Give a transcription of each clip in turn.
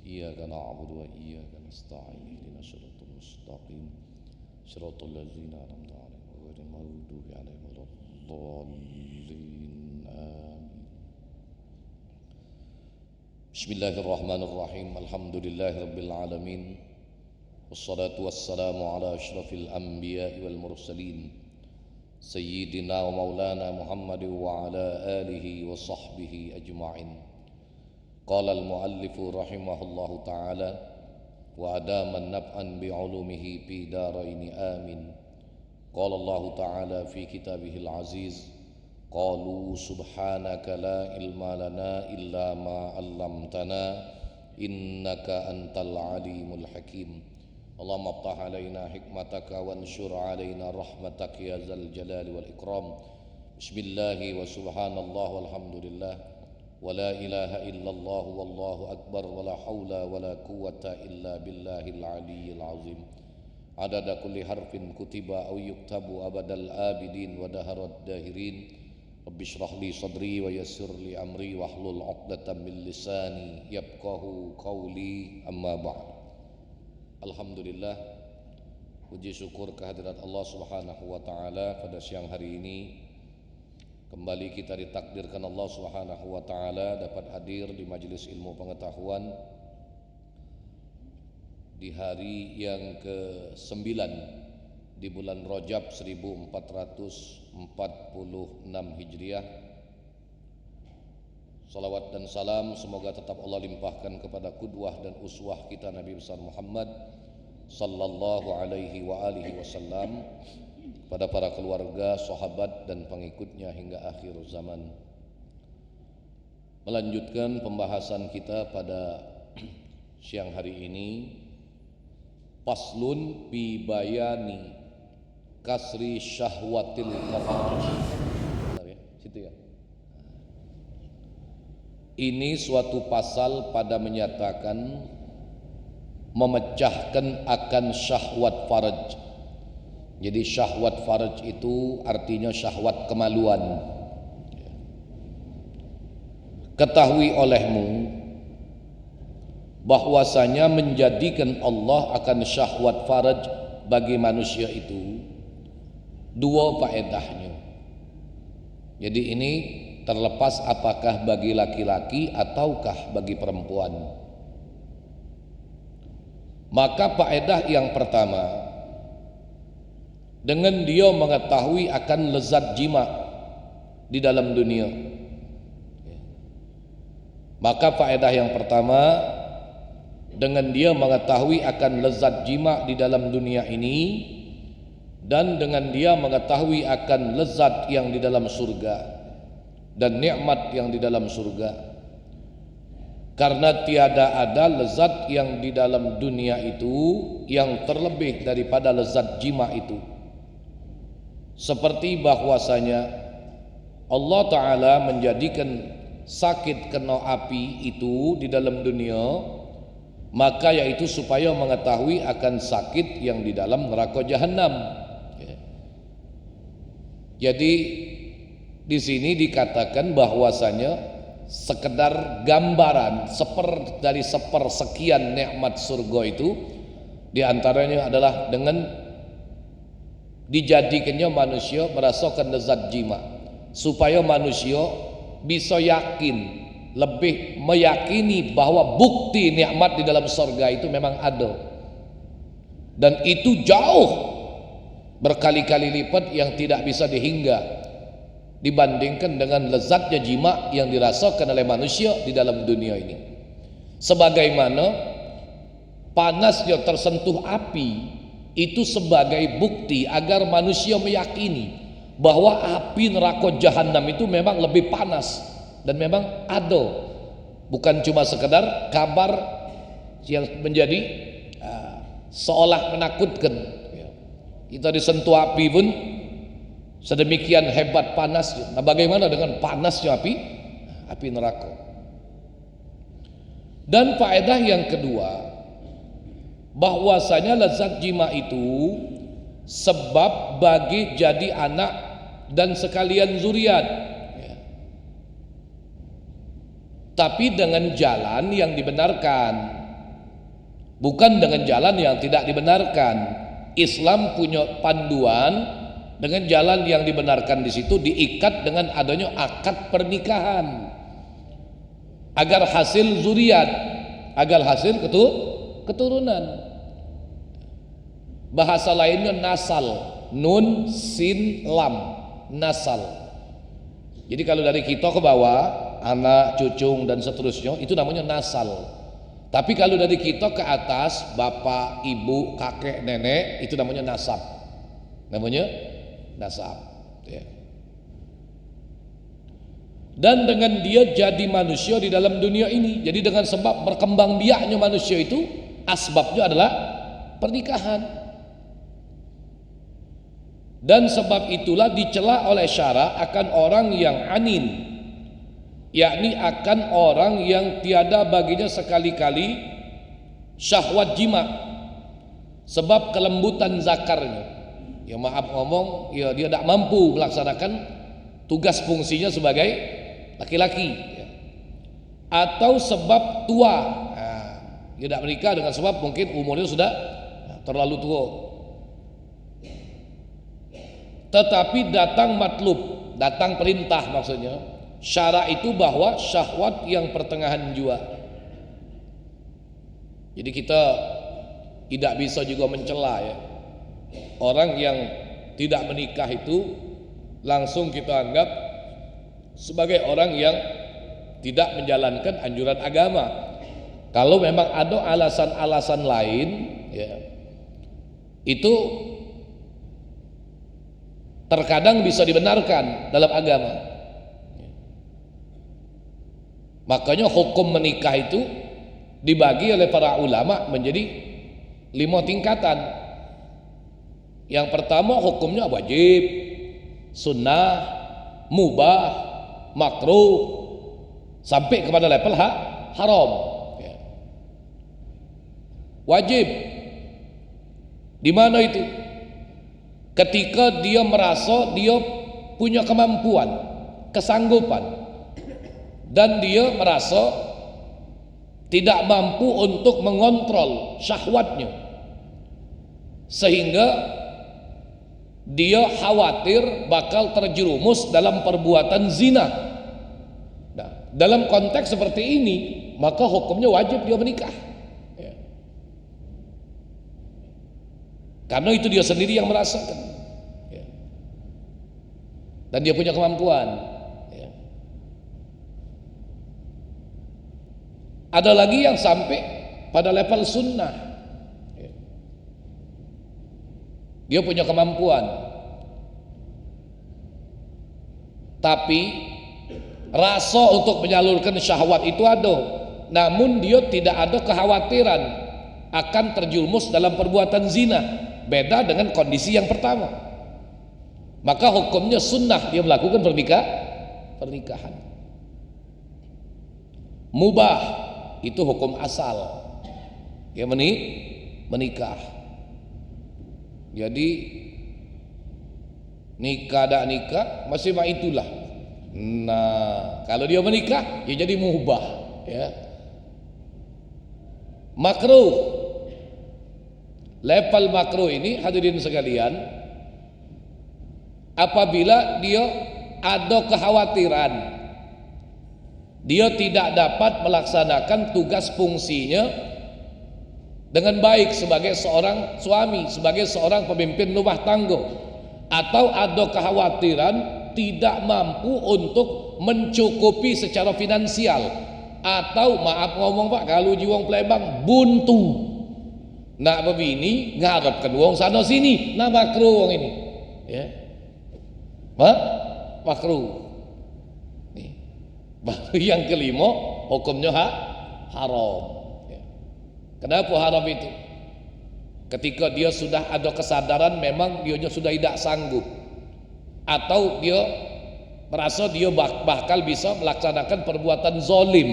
إياك نعبد وإياك نستعين اهدنا الصراط المستقيم صراط الذين أنعمت عليهم غير المغضوب عليهم ولا الضالين آمين. بسم الله الرحمن الرحيم. الحمد لله رب العالمين والصلاة والسلام على أشرف الأنبياء والمرسلين سيدنا ومولانا محمد وعلى آله وصحبه أجمعين. قال المؤلف رحمه الله تعالى وأدام نفعا بعلومه في دارين آمين. قال الله تعالى في كتابه العزيز قالوا سبحانك لا علم لنا إلا ما علمتنا إنك أنت العليم الحكيم. اللهم افتح علينا حكمتك وانشر علينا رحمتك يا ذا الجلال والإكرام. بسم الله وسبحان الله والحمد لله ولا إله إلا الله والله أكبر ولا حول ولا قوة إلا بالله العلي العظيم. عدد كل حرف كتب أو يكتب أبد الآبدين ودهر الداهرين. رب اشرح لي صدري ويسر لي أمري واحلل عقدة من لساني يفقه قولي. أما بعد. Alhamdulillah, puji syukur kehadirat Allah Subhanahu wa taala pada siang hari ini kembali kita ditakdirkan Allah Subhanahu wa taala dapat hadir di majelis ilmu pengetahuan di hari yang ke-9 di bulan Rajab 1446 Hijriah. Salawat dan salam semoga tetap Allah limpahkan kepada qudwah dan uswah kita Nabi besar Muhammad sallallahu alaihi wa alihi wasallam, pada para keluarga, sahabat dan pengikutnya hingga akhir zaman. Melanjutkan pembahasan kita pada siang hari ini, faslun fi bayani kasri syahwatil kafar. Situ ya. Ini suatu pasal pada menyatakan memecahkan akan syahwat farj. Jadi syahwat farj itu artinya syahwat kemaluan. Ketahui olehmu bahwasanya menjadikan Allah akan syahwat farj bagi manusia itu dua faedahnya. Jadi ini terlepas apakah bagi laki-laki ataukah bagi perempuan. Maka faedah yang pertama, dengan dia mengetahui akan lezat jima di dalam dunia. Maka faedah yang pertama, dengan dia mengetahui akan lezat jima di dalam dunia ini, dan dengan dia mengetahui akan lezat yang di dalam surga dan nikmat yang di dalam surga. Karena tiada ada lezat yang di dalam dunia itu yang terlebih daripada lezat jima itu. Seperti bahwasanya Allah Ta'ala menjadikan sakit kena api itu di dalam dunia, maka yaitu supaya mengetahui akan sakit yang di dalam neraka jahanam. Jadi di sini dikatakan bahwasanya sekedar gambaran dari sepersekian nikmat surga itu, diantaranya adalah dengan dijadikannya manusia merasakan lezat jima, supaya manusia bisa yakin, lebih meyakini bahwa bukti nikmat di dalam surga itu memang ada, dan itu jauh berkali-kali lipat yang tidak bisa dihingga dibandingkan dengan lezatnya jima yang dirasakan oleh manusia di dalam dunia ini. Sebagaimana panasnya tersentuh api itu sebagai bukti agar manusia meyakini bahwa api neraka jahanam itu memang lebih panas dan memang ada, bukan cuma sekedar kabar yang menjadi seolah menakutkan. Kita disentuh api pun sedemikian hebat panasnya. Nah, bagaimana dengan panasnya api neraka? Dan faedah yang kedua, bahwasanya lezat jima itu sebab bagi jadi anak dan sekalian zuriat. Tapi dengan jalan yang dibenarkan. bukan dengan jalan yang tidak dibenarkan. Islam punya panduan dengan jalan yang dibenarkan di situ diikat dengan adanya akad pernikahan agar hasil zuriat, agar hasil keturunan. Bahasa lainnya nasal, nun sin lam, nasal. Jadi kalau dari kita ke bawah, anak, cucung dan seterusnya itu namanya nasal. Tapi kalau dari kita ke atas, bapak, ibu, kakek, nenek, itu namanya nasab. Namanya nasab. Ya. Dan dengan dia jadi manusia di dalam dunia ini. Jadi dengan sebab berkembang biaknya manusia itu, asbabnya adalah pernikahan. Dan sebab itulah dicela oleh syara akan orang yang anin, yakni akan orang yang tiada baginya sekali-kali syahwat jima sebab kelembutan zakarnya. Ya maaf ngomong, ya dia tidak mampu melaksanakan tugas fungsinya sebagai laki-laki, ya. Atau sebab tua, dia tidak menikah dengan sebab mungkin umurnya sudah terlalu tua. Tetapi datang matlub, datang perintah maksudnya. Syara itu bahwa syahwat yang pertengahan jua. Jadi kita tidak bisa juga mencela ya. Orang yang tidak menikah itu langsung kita anggap sebagai orang yang tidak menjalankan anjuran agama. Kalau memang ada alasan-alasan lain ya, itu terkadang bisa dibenarkan dalam agama. Makanya hukum menikah itu dibagi oleh para ulama menjadi 5 tingkatan. Yang pertama hukumnya wajib, sunnah, mubah, makruh, sampai kepada level haram. Wajib. Di mana itu? Ketika dia merasa dia punya kemampuan, kesanggupan, dan dia merasa tidak mampu untuk mengontrol syahwatnya, sehingga dia khawatir bakal terjerumus dalam perbuatan zina. Nah, dalam konteks seperti ini maka hukumnya wajib dia menikah ya. Karena itu dia sendiri yang merasakan ya. Dan dia punya kemampuan. Ada lagi yang sampai pada level sunnah. Dia punya kemampuan, tapi rasa untuk menyalurkan syahwat itu ada, namun dia tidak ada kekhawatiran akan terjerumus dalam perbuatan zina. Beda dengan kondisi yang pertama. Maka hukumnya sunnah dia melakukan pernikahan. Mubah itu hukum asal, ya menikah. Jadi nikah tak nikah masih mah itulah. Nah kalau dia menikah ya jadi mubah ya. Makruh, level makruh ini hadirin sekalian, apabila dia ada kekhawatiran dia tidak dapat melaksanakan tugas fungsinya dengan baik sebagai seorang suami, sebagai seorang pemimpin rumah tangga, atau ada kekhawatiran tidak mampu untuk mencukupi secara finansial, atau maaf ngomong Pak, kalau jiwang Palembang buntu nak begini ngarepkan wong sana sini, nah makruh wong ini ya. Makruh. Baru yang kelima hukumnya haram. Kenapa haram itu? Ketika dia sudah ada kesadaran memang dia sudah tidak sanggup, atau dia merasa dia bakal bisa melaksanakan perbuatan zolim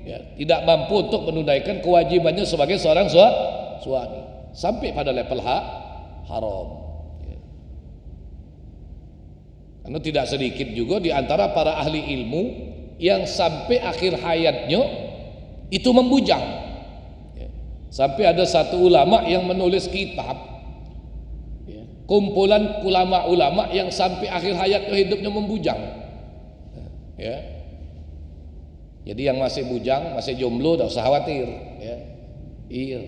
ya, tidak mampu untuk menunaikan kewajibannya sebagai seorang suami, sampai pada level haram ya. Karena tidak sedikit juga di antara para ahli ilmu yang sampai akhir hayatnya itu membujang ya. Sampai ada satu ulama yang menulis kitab, ya, kumpulan ulama-ulama yang sampai akhir hayat hidupnya membujang, ya. Jadi yang masih bujang, masih jomblo, tidak usah khawatir, ya. Iya.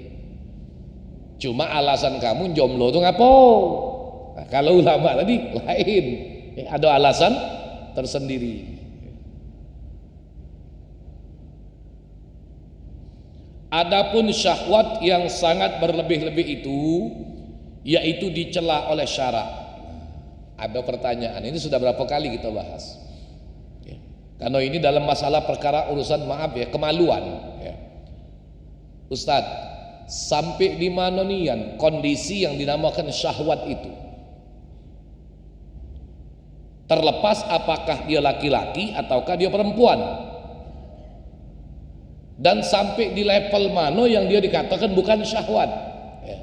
Cuma alasan kamu jomblo itu ngapo? Nah, kalau ulama tadi lain, ya, ada alasan tersendiri. Adapun syahwat yang sangat berlebih-lebih itu, yaitu dicela oleh syara. Ada pertanyaan, ini sudah berapa kali kita bahas, ya. Karena ini dalam masalah perkara urusan maaf ya, kemaluan, ya. Ustadz, sampai di mana nih kondisi yang dinamakan syahwat itu? Terlepas apakah dia laki-laki ataukah dia perempuan. Dan sampai di level mana yang dia dikatakan bukan syahwat, ya.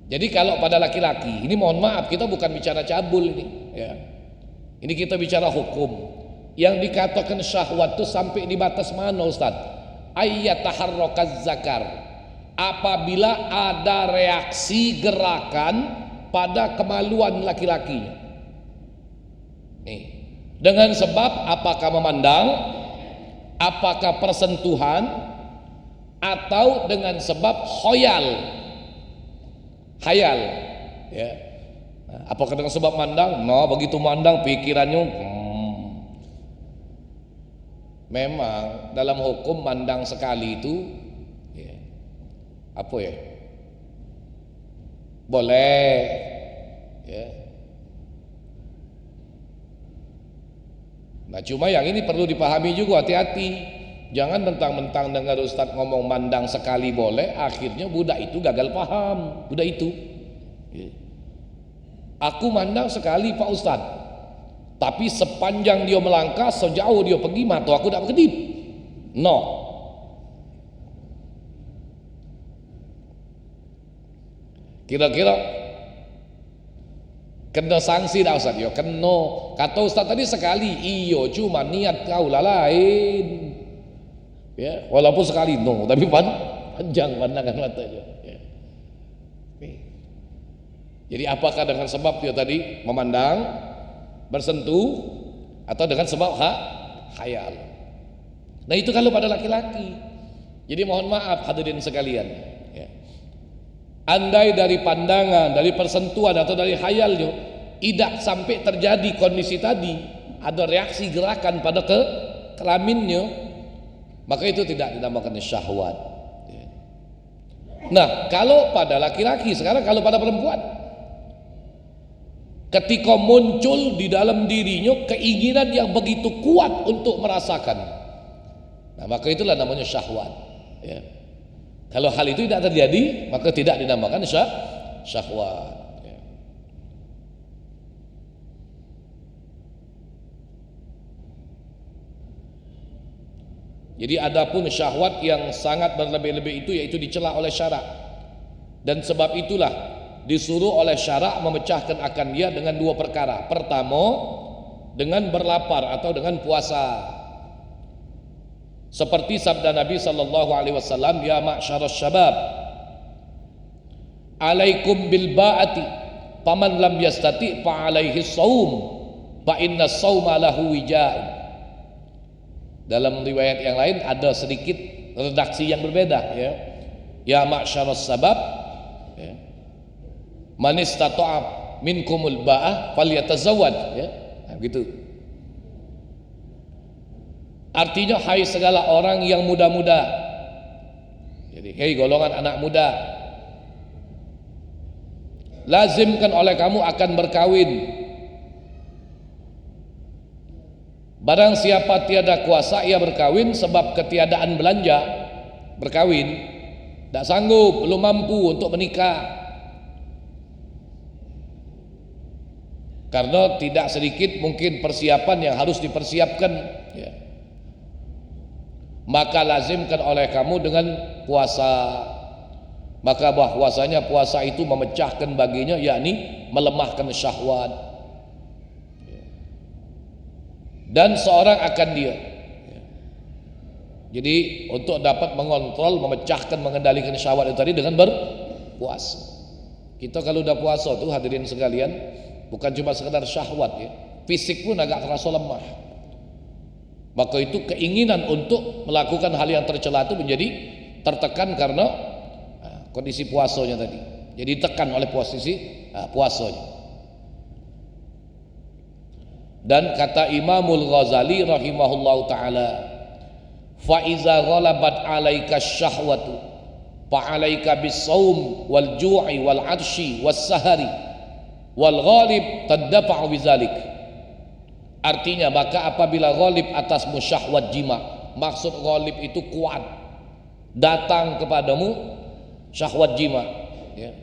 Jadi kalau pada laki-laki, ini mohon maaf, kita bukan bicara cabul ini, ya. Ini kita bicara hukum. Yang dikatakan syahwat itu sampai di batas mana, Ustaz? Ayyataharrakaz zakar, apabila ada reaksi gerakan pada kemaluan laki-lakinya. Nih, dengan sebab apakah memandang, apakah persentuhan, atau dengan sebab khayal, ya. Nah, apakah dengan sebab mandang? No, begitu mandang pikirannya memang dalam hukum mandang sekali itu, ya, apa ya, boleh, ya. Nah, cuma yang ini perlu dipahami juga, hati-hati. Jangan mentang-mentang dengar Ustadz ngomong mandang sekali boleh, akhirnya budak itu gagal paham. Budak itu, aku mandang sekali Pak Ustadz, tapi sepanjang dia melangkah, sejauh dia pergi, mata aku tak berkedip. No. Kira-kira kena sanksi dah Ustaz? Ya kena. Kata Ustaz tadi sekali, iyo, cuma niat kau lah lain. Ya, walaupun sekali no, tapi panjang pandangan matanya. Ya. Jadi apakah dengan sebab dia tadi memandang, bersentuh, atau dengan sebab khayal? Nah itu kalau pada laki-laki. Jadi mohon maaf hadirin sekalian, ya. Andai dari pandangan, dari persentuhan atau dari khayalnya tidak sampai terjadi kondisi tadi, ada reaksi gerakan pada kelaminnya, maka itu tidak dinamakan syahwat. Nah kalau pada laki-laki, sekarang kalau pada perempuan, ketika muncul di dalam dirinya keinginan yang begitu kuat untuk merasakan, nah maka itulah namanya syahwat, ya. Kalau hal itu tidak terjadi, maka tidak dinamakan syahwat, ya. Jadi adapun syahwat yang sangat berlebih-lebih itu, yaitu dicela oleh syara. Dan sebab itulah disuruh oleh syara memecahkan akan dia dengan dua perkara. Pertama, dengan berlapar atau dengan puasa. Seperti sabda Nabi sallallahu alaihi wasallam, ya ma'syarasy syabab, alaikum bil ba'ati, faman lam yastati fa alaihi shaum, fa inna shauma lahu wija'un. Dalam riwayat yang lain ada sedikit redaksi yang berbeda, ya. Ya ma'syarasy syabab, ya, man istata'a minkumul ba'ah falyatazawwaj, ya. Nah, begitu. Artinya hai segala orang yang muda-muda. Jadi hei golongan anak muda, lazimkan oleh kamu akan berkawin. Barang siapa tiada kuasa ia berkawin, sebab ketiadaan belanja berkawin, tak sanggup, belum mampu untuk menikah. Karena tidak sedikit mungkin persiapan yang harus dipersiapkan, ya. Maka lazimkan oleh kamu dengan puasa. Maka bahwasanya puasa itu memecahkan baginya, yakni melemahkan syahwat. Dan seorang akan dia Jadi untuk dapat mengontrol, memecahkan, mengendalikan syahwat itu tadi dengan berpuasa. Kita kalau udah puasa tuh hadirin sekalian, bukan cuma sekedar syahwat ya, fisik pun agak terasa lemah. Maka itu keinginan untuk melakukan hal yang tercela itu menjadi tertekan karena kondisi puasanya tadi. Jadi ditekan oleh posisi puasanya. Dan kata Imamul Ghazali rahimahullahu taala, fa iza ghalabat 'alaika syahwatu fa 'alaika bis-shaum wal ju'i wal 'atsyi was sahari wal ghalib tadfa'u bizalik. Artinya maka apabila ghalib atasmu syahwat jima, maksud ghalib itu kuat, datang kepadamu syahwat jima ya.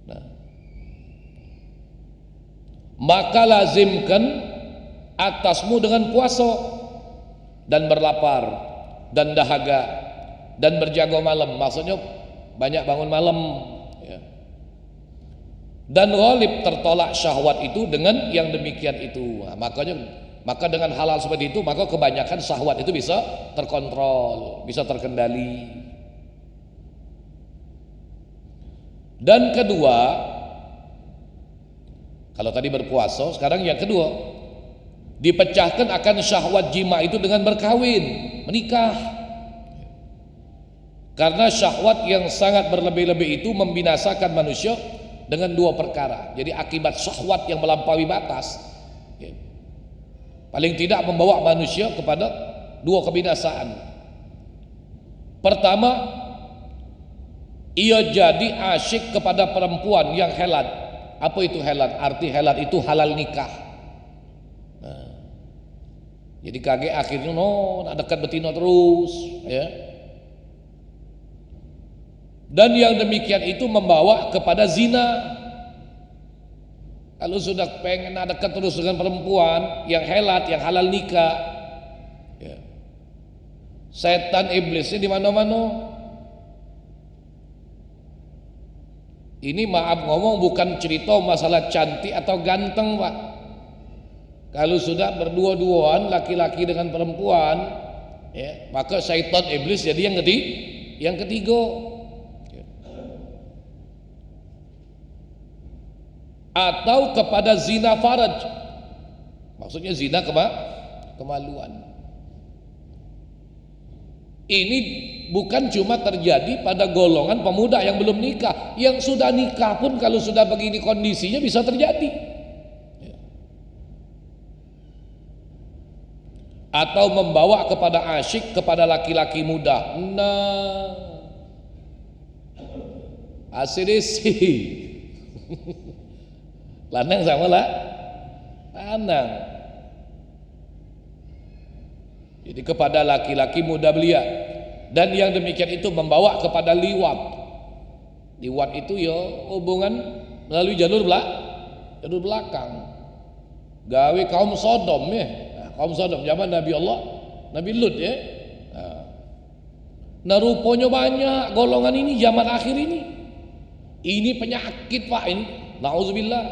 Nah, maka lazimkan atasmu dengan puasa dan berlapar dan dahaga dan berjaga malam, maksudnya banyak bangun malam ya. Dan ghalib tertolak syahwat itu dengan yang demikian itu. Nah, maka dengan hal-hal seperti itu maka kebanyakan syahwat itu bisa terkontrol, bisa terkendali. Dan kedua, kalau tadi berpuasa, sekarang yang kedua, dipecahkan akan syahwat jima itu dengan berkawin, menikah. Karena syahwat yang sangat berlebih-lebih itu membinasakan manusia dengan dua perkara. Jadi akibat syahwat yang melampaui batas ya, paling tidak membawa manusia kepada dua kebinasaan. Pertama, ia jadi asyik kepada perempuan yang helat. Apa itu helat? Arti helat itu halal nikah. Nah, jadi kaget akhirnya nak dekat betina terus ya. Dan yang demikian itu membawa kepada zina. Kalau sudah pengen dekat terus dengan perempuan yang helat, yang halal nikah ya, setan iblisnya di mana-mana. Ini maaf ngomong bukan cerita masalah cantik atau ganteng Pak. Kalau sudah berdua-duaan laki-laki dengan perempuan ya, maka syaitan iblis jadi yang ketiga. Atau kepada zina faraj, maksudnya zina kemaluan. Ini bukan cuma terjadi pada golongan pemuda yang belum nikah, yang sudah nikah pun kalau sudah begini kondisinya bisa terjadi. Atau membawa kepada asyik kepada laki-laki muda. Nah, asidisi lanang sama lah lanang. Jadi kepada laki-laki muda belia. Dan yang demikian itu membawa kepada liwat. Liwat itu ya hubungan melalui jalur belakang. Gawe kaum Sodom ya. Nah, kaum Sodom zaman Nabi Allah, Nabi Lut ya. Nah rupanya banyak golongan ini zaman akhir ini. Ini penyakit Pak ini. Nauzubillah.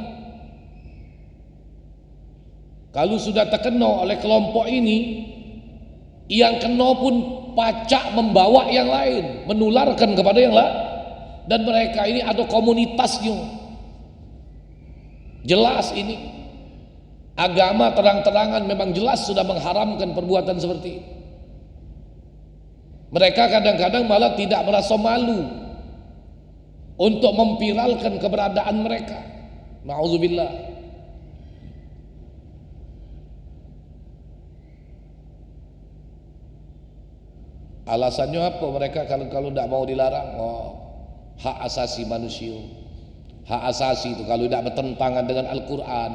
Kalau sudah terkena oleh kelompok ini, yang kena pun pacak membawa yang lain, menularkan kepada yang lain. Dan mereka ini ada komunitasnya. Jelas ini agama terang-terangan memang jelas sudah mengharamkan perbuatan seperti ini. Mereka kadang-kadang malah tidak merasa malu untuk memviralkan keberadaan mereka. Nauzubillah. Alasannya apa mereka kalau tidak mau dilarang? Oh, hak asasi manusia. Hak asasi itu kalau tidak bertentangan dengan Al-Quran,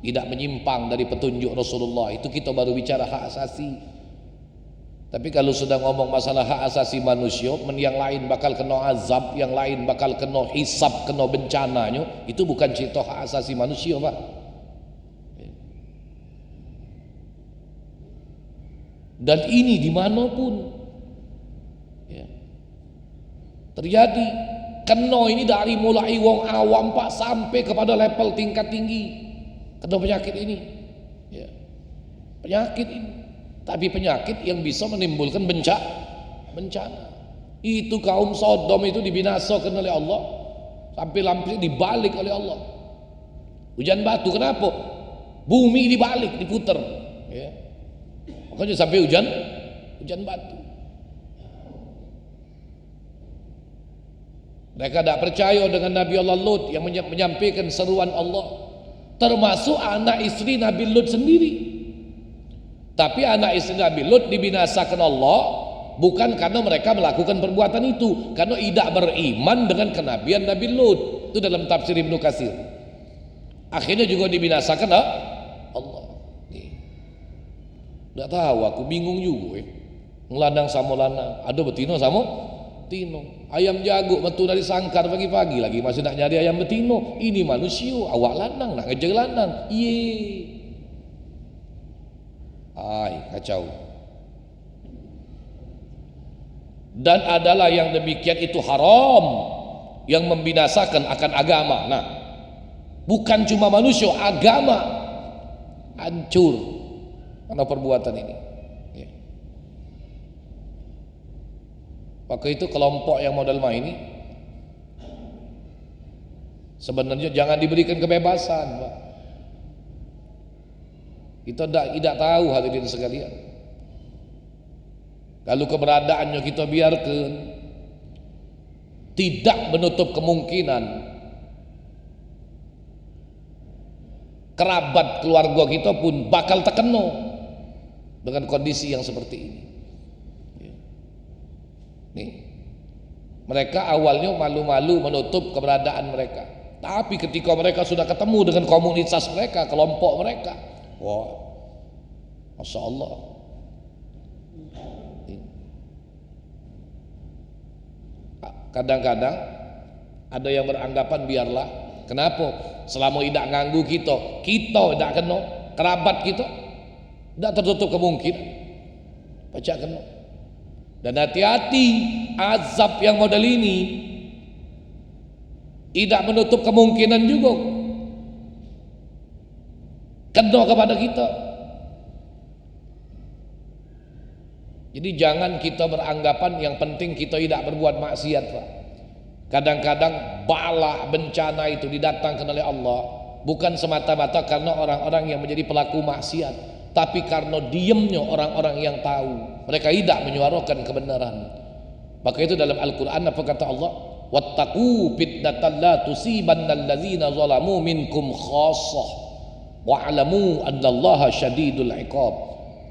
tidak menyimpang dari petunjuk Rasulullah, itu kita baru bicara hak asasi. Tapi kalau sudah ngomong masalah hak asasi manusia, yang lain bakal kena azab, yang lain bakal kena hisab, kena bencananya, itu bukan cerita hak asasi manusia Pak. Dan ini dimanapun terjadi, kena ini dari mulai wong awam Pak sampai kepada level tingkat tinggi, kena penyakit ini ya. Penyakit ini tapi penyakit yang bisa menimbulkan bencana. Itu kaum Sodom itu dibinasakan oleh Allah, sampai lampu dibalik oleh Allah. Hujan batu, kenapa? Bumi dibalik, diputer, ya. Makanya sampai hujan batu. Mereka tidak percaya dengan Nabi Allah Lut yang menyampaikan seruan Allah, termasuk anak istri Nabi Lut sendiri. Tapi anak istri Nabi Lut dibinasakan Allah bukan karena mereka melakukan perbuatan itu, karena tidak beriman dengan kenabian Nabi Lut. Itu dalam tafsir Ibnu Katsir. Akhirnya juga dibinasakan Allah. Tidak tahu, aku bingung juga. Ngelandang sama lanang, ada betino sama tino. Ayam jago metu dari sangkar pagi-pagi lagi masih nak nyari ayam betino. Ini manusia, awak lanang nak ngejar lanang. Kacau. Dan adalah yang demikian itu haram, yang membinasakan akan agama. Nah, bukan cuma manusia, agama hancur karena perbuatan ini. Maka itu kelompok yang model main ini sebenarnya jangan diberikan kebebasan, Pak. Kita tidak tahu hadirin sekalian. Kalau keberadaannya kita biarkan, tidak menutup kemungkinan kerabat keluarga kita pun bakal terkena dengan kondisi yang seperti ini. Mereka awalnya malu-malu menutup keberadaan mereka, tapi ketika mereka sudah ketemu dengan komunitas mereka, kelompok mereka, wah, Masya Allah. Kadang-kadang ada yang beranggapan biarlah, kenapa? Selama tidak ganggu kita tidak kena, kerabat kita tidak tertutup kemungkinan baca kena. Dan hati-hati, azab yang model ini tidak menutup kemungkinan juga kena kepada kita. Jadi jangan kita beranggapan yang penting kita tidak berbuat maksiat, Pak. Kadang-kadang bala bencana itu didatangkan oleh Allah bukan semata-mata karena orang-orang yang menjadi pelaku maksiat, tapi karena diamnya orang-orang yang tahu. Mereka tidak menyuarakan kebenaran. Maka itu dalam Al-Quran apa kata Allah? Wattaqu fitnatan la tusibannal ladzina zalamu minkum khassah wa'lamu annallaha syadidul iqab.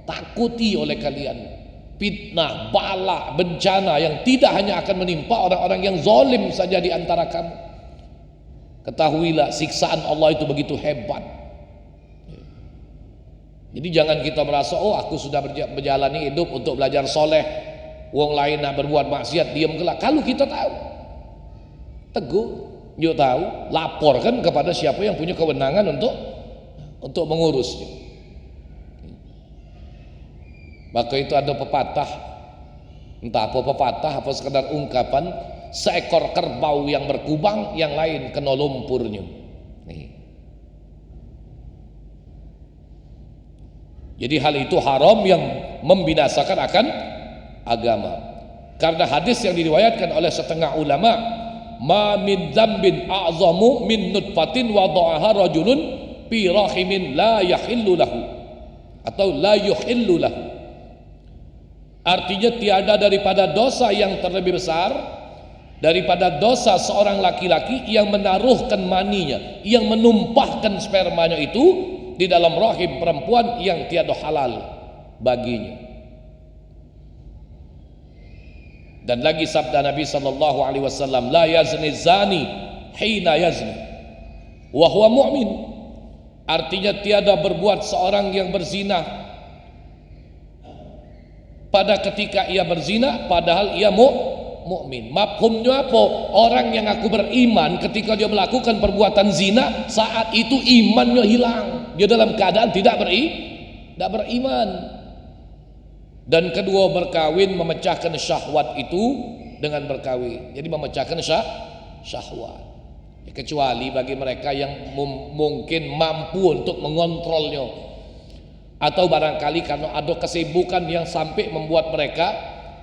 Takuti oleh kalian fitnah, bala, bencana yang tidak hanya akan menimpa orang-orang yang zalim saja di antara kamu. Ketahuilah siksaan Allah itu begitu hebat. Jadi jangan kita merasa, oh aku sudah berjalani hidup untuk belajar soleh, wong lain nak berbuat maksiat diam kelak. Kalau kita tahu, teguh, dia tahu, laporkan kepada siapa yang punya kewenangan untuk mengurusnya. Maka itu ada pepatah, entah apa pepatah apa sekedar ungkapan, seekor kerbau yang berkubang, yang lain kena lumpurnya. Jadi hal itu haram yang membinasakan akan agama. Karena hadis yang diriwayatkan oleh setengah ulama, ma min dzambin a'zamu min nutfatin wada'aha rajulun fi rahimin la yahillu lahu atau la yuhillu lahu. Artinya tiada daripada dosa yang terlebih besar daripada dosa seorang laki-laki yang menaruhkan maninya, yang menumpahkan spermanya itu di dalam rahim perempuan yang tiada halal baginya. Dan lagi sabda Nabi sallallahu alaihi wasallam, la yazni zani hina yazni wa huwa mu'min. Artinya tiada berbuat seorang yang berzina pada ketika ia berzina padahal ia mukmin. Mafhumnya apa? Orang yang aku beriman ketika dia melakukan perbuatan zina, saat itu imannya hilang. Dia dalam keadaan tidak beriman. Dan kedua, berkawin memecahkan syahwat itu dengan berkawin. Jadi memecahkan syahwat. Kecuali bagi mereka yang mungkin mampu untuk mengontrolnya. atau barangkali karena ada kesibukan yang sampai membuat mereka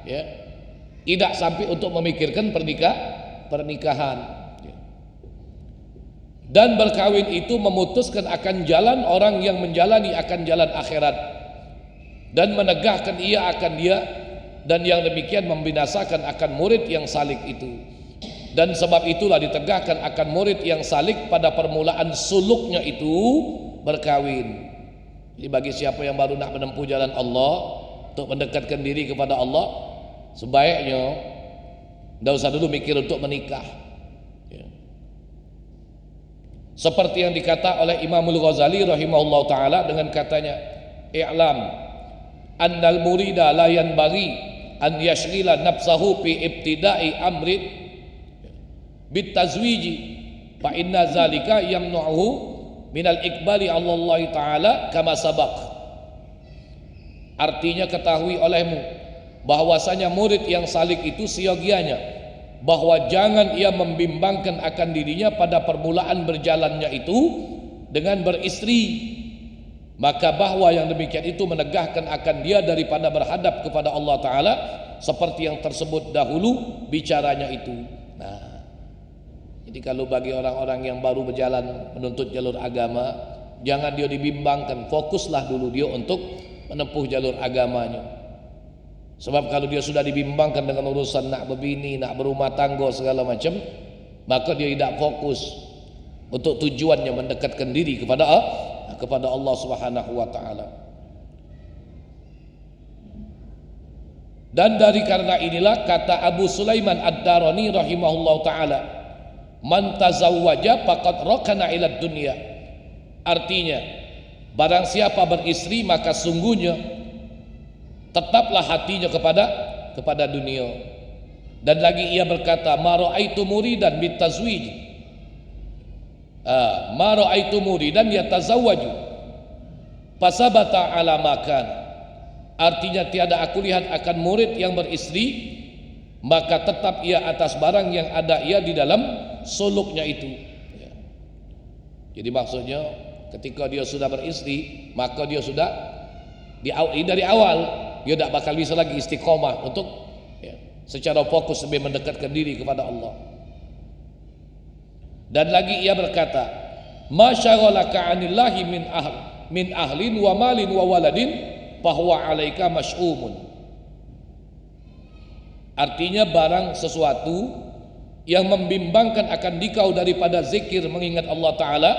ya tidak sampai untuk memikirkan pernikahan. Dan berkawin itu memutuskan akan jalan orang yang menjalani akan jalan akhirat dan menegahkan ia akan dia, dan yang demikian membinasakan akan murid yang salik itu. Dan sebab itulah ditegahkan akan murid yang salik pada permulaan suluknya itu berkawin. Jadi bagi siapa yang baru nak menempuh jalan Allah untuk mendekatkan diri kepada Allah, sebaiknya tidak usah dulu mikir untuk menikah ya. Seperti yang dikata oleh Imamul Ghazali rahimahullah ta'ala dengan katanya, i'lam annal murida la yanbaghi an yashghila nafsahu fi ibtida'i amrin bitazwiji fa inna zalika yamnu'uhu minal ikbali Allah ta'ala kama sabaq. Artinya ketahui olehmu bahwasanya murid yang salik itu siogianya bahwa jangan ia membimbangkan akan dirinya pada permulaan berjalannya itu dengan beristri, maka bahwa yang demikian itu menegahkan akan dia daripada berhadap kepada Allah Ta'ala seperti yang tersebut dahulu bicaranya itu. Nah, jadi kalau bagi orang-orang yang baru berjalan menuntut jalur agama, jangan dia dibimbangkan, fokuslah dulu dia untuk menempuh jalur agamanya. Sebab kalau dia sudah dibimbangkan dengan urusan nak berbini, nak berumah tangga segala macam, maka dia tidak fokus untuk tujuannya mendekatkan diri kepada Allah Subhanahu wa taala. Dan dari karena inilah kata Abu Sulaiman Ad-Darani rahimahullahu taala, man tazawwaja faqad rakana ila dunya. Artinya, barang siapa beristri maka sungguhnya tetaplah hatinya kepada dunia. Dan lagi ia berkata, ma ra'aitu muridan bitazwij, ma ra'aitu muridan yatazawwaju fasabata ala makan. Artinya tiada aku lihat akan murid yang beristri maka tetap ia atas barang yang ada ia di dalam suluknya itu. Jadi maksudnya ketika dia sudah beristri maka dia sudah dari awal dia tidak bakal bisa lagi istiqomah untuk secara fokus lebih mendekatkan diri kepada Allah. Dan lagi ia berkata, ma syaghalaka 'anillahi min ahlin wa malin wa waladin fahuwa 'alaika masy'umun. Artinya barang sesuatu yang membimbangkan akan dikau daripada zikir mengingat Allah Ta'ala,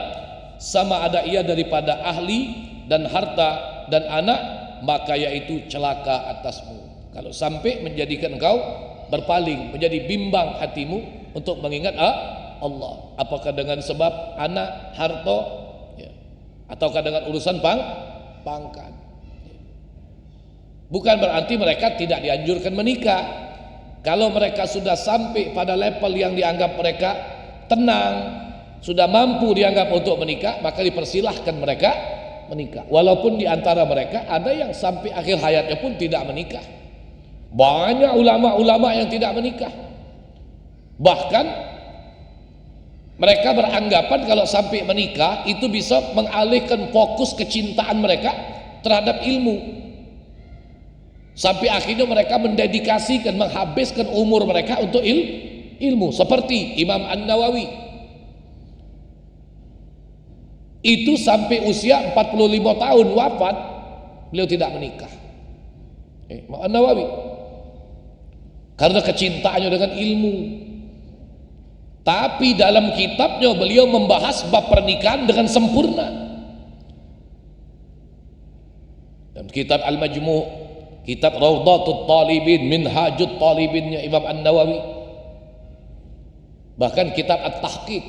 sama ada ia daripada ahli dan harta dan anak, maka yaitu celaka atasmu. Kalau sampai menjadikan engkau berpaling, menjadi bimbang hatimu untuk mengingat Allah, apakah dengan sebab anak, harta ya, ataukah dengan urusan pangkat. Bukan berarti mereka tidak dianjurkan menikah. Kalau mereka sudah sampai pada level yang dianggap mereka tenang, sudah mampu dianggap untuk menikah, maka dipersilahkan mereka menikah. Walaupun di antara mereka ada yang sampai akhir hayatnya pun tidak menikah. Banyak ulama-ulama yang tidak menikah. Bahkan mereka beranggapan kalau sampai menikah itu bisa mengalihkan fokus kecintaan mereka terhadap ilmu. Sampai akhirnya mereka mendedikasikan, menghabiskan umur mereka untuk ilmu. Seperti Imam An-Nawawi. Itu sampai usia 45 tahun wafat beliau tidak menikah. Imam An-Nawawi karena kecintaannya dengan ilmu. Tapi dalam kitabnya beliau membahas bab pernikahan dengan sempurna. Dalam kitab Al-Majmu', kitab Rawdatut Talibin, Minhajut Talibinnya Imam An-Nawawi, bahkan kitab At-Tahqiq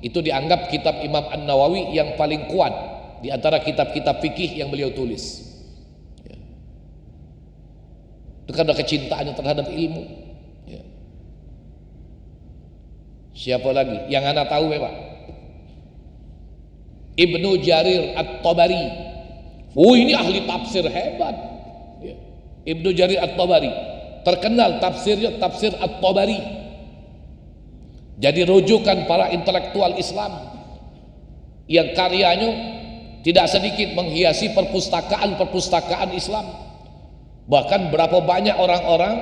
itu dianggap kitab Imam An-Nawawi yang paling kuat di antara kitab-kitab fikih yang beliau tulis. Itu karena kecintaannya terhadap ilmu. Siapa lagi yang anda tahu Pak? Ibnu Jarir At-Tabari. Oh, ini ahli tafsir hebat. Ibnu Jarir At-Tabari terkenal tafsirnya tafsir At-Tabari. Jadi rujukan para intelektual Islam yang karyanya tidak sedikit menghiasi perpustakaan-perpustakaan Islam. Bahkan berapa banyak orang-orang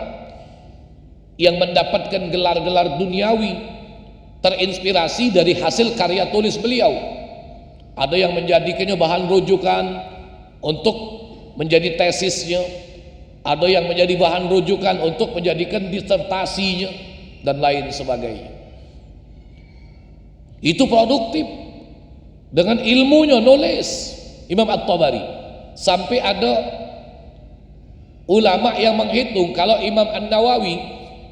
yang mendapatkan gelar-gelar duniawi terinspirasi dari hasil karya tulis beliau. Ada yang menjadikannya bahan rujukan untuk menjadi tesisnya, ada yang menjadi bahan rujukan untuk menjadikan disertasinya, dan lain sebagainya. Itu produktif dengan ilmunya, nulis Imam At-Tabari. Sampai ada ulama yang menghitung kalau Imam An-Nawawi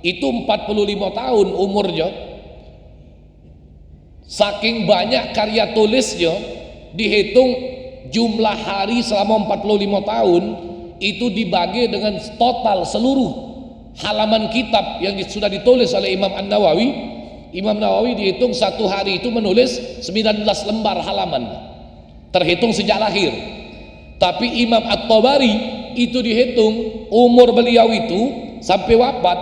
itu 45 tahun umurnya, saking banyak karya tulisnya, dihitung jumlah hari selama 45 tahun itu dibagi dengan total seluruh halaman kitab yang sudah ditulis oleh Imam An-Nawawi. Imam Nawawi dihitung satu hari itu menulis 19 lembar halaman, terhitung sejak lahir. Tapi Imam At-Tabari itu dihitung umur beliau itu sampai wafat,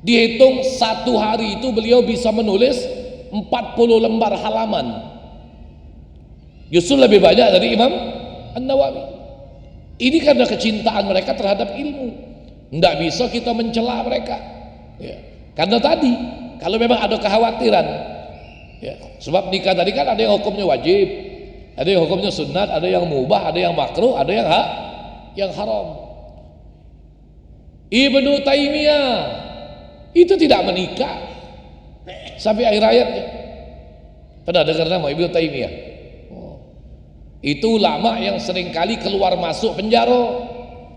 dihitung satu hari itu beliau bisa menulis 40 lembar halaman, justru lebih banyak dari Imam An-Nawawi. Ini karena kecintaan mereka terhadap ilmu. Tidak bisa kita mencela mereka, ya. Karena tadi kalau memang ada kekhawatiran, ya, sebab nikah tadi kan ada yang hukumnya wajib, ada yang hukumnya sunat, ada yang mubah, ada yang makruh, ada yang haram. Ibnu Taimiyah itu tidak menikah sampai akhir hayatnya. Pernah dengar nama Ibnu Taimiyah? Itu ulama yang seringkali keluar masuk penjara,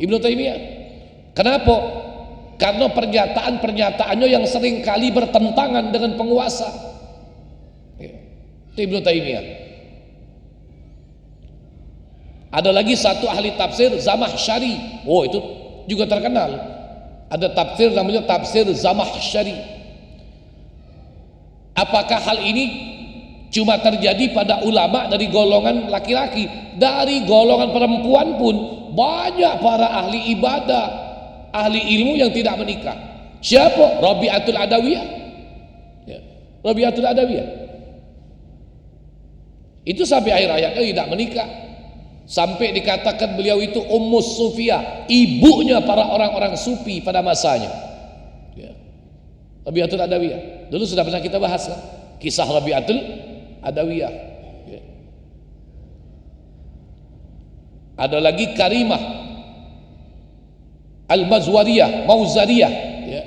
Ibnu Taimiyah. Kenapa? Karena pernyataan-pernyataannya yang seringkali bertentangan dengan penguasa. Itu Ibnu Taimiyah. Ada lagi satu ahli tafsir, Zamakhsyari. Oh, itu juga terkenal. Ada tafsir namanya tafsir Zamakhsyari. Apakah hal ini cuma terjadi pada ulama dari golongan laki-laki? Dari golongan perempuan pun banyak para ahli ibadah, ahli ilmu yang tidak menikah. Siapa? Rabi'atul Adawiyah, ya, Rabi'atul Adawiyah itu sampai akhir hayatnya tidak menikah, sampai dikatakan beliau itu Ummus Sufiyah, ibunya para orang-orang sufi pada masanya, ya. Rabi'atul Adawiyah dulu sudah pernah kita bahas kan? Kisah Rabi'atul Adawiyah, ya. Ada lagi Karimah Al-Mazwariyah, Mauzariyah, ya.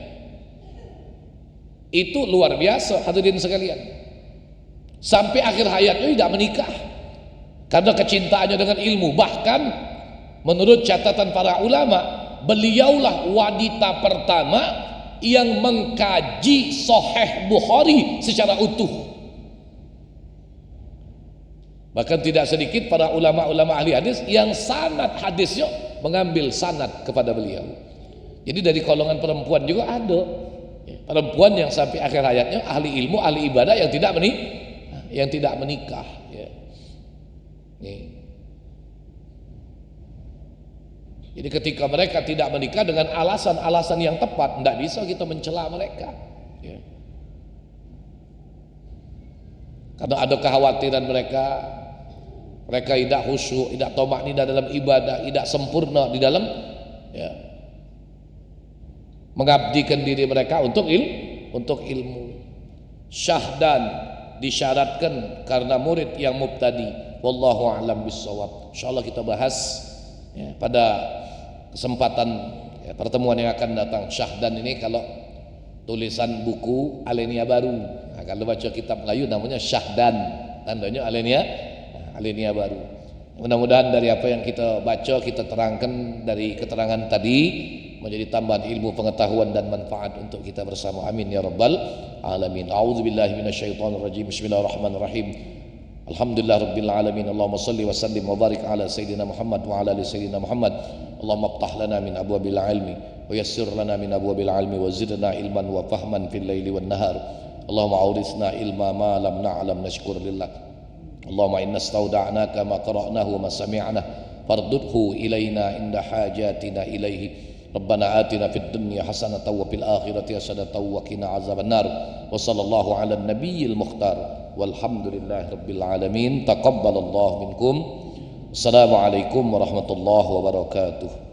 Itu luar biasa hadirin sekalian. Sampai akhir hayatnya tidak menikah karena kecintaannya dengan ilmu. Bahkan menurut catatan para ulama, beliaulah wanita pertama yang mengkaji Sahih Bukhari secara utuh. Bahkan tidak sedikit para ulama-ulama ahli hadis yang sanad hadisnya mengambil sanad kepada beliau. Jadi dari golongan perempuan juga ada, ya, perempuan yang sampai akhir hayatnya ahli ilmu, ahli ibadah yang tidak menikah, ya. Jadi ketika mereka tidak menikah dengan alasan-alasan yang tepat, tidak bisa kita mencela mereka, ya. Karena ada kekhawatiran mereka tidak khusyuk, tidak tamakninah dalam ibadah, tidak sempurna di dalam, ya, mengabdikan diri mereka untuk ilmu. Syahdan disyaratkan karena murid yang mubtadi. Wallahu a'lam bissawab. Insyaallah kita bahas, ya, pada kesempatan, ya, pertemuan yang akan datang. Syahdan ini kalau tulisan buku Alenia Baru. Nah, kalau baca kitab Melayu namanya Syahdan, tandanya Alenia Baru. Mudah-mudahan dari apa yang kita baca, kita terangkan dari keterangan tadi menjadi tambahan ilmu, pengetahuan dan manfaat untuk kita bersama. Amin ya rabbal alamin. A'udzubillahi minasyaitonirrajim. Bismillahirrahmanirrahim. Alhamdulillah rabbil alamin. Allahumma salli wa sallim wa barik ala sayyidina Muhammad wa ala ali sayyidina Muhammad. Allahumma iftah lana min abwabil ilmi wa yassir lana min abwabil ilmi wa zidna ilman wa fahman fil laili wan nahar. Allahumma aurisna ilma ma lam na'lam nashkur lillah. Allahumma inna stauda'naka ma qara'nahu wa ma sami'na fardudhu ilaina inda hajatina ilaihi. Rabbana atina fid dunya hasanatan wa fil akhirati hasanatan wa qina azabannar. Wa sallallahu ala nabiyil mukhtar. Walhamdulillahi rabbil alamin. Taqabbalallahu minkum. Assalamualaikum warahmatullahi wabarakatuh.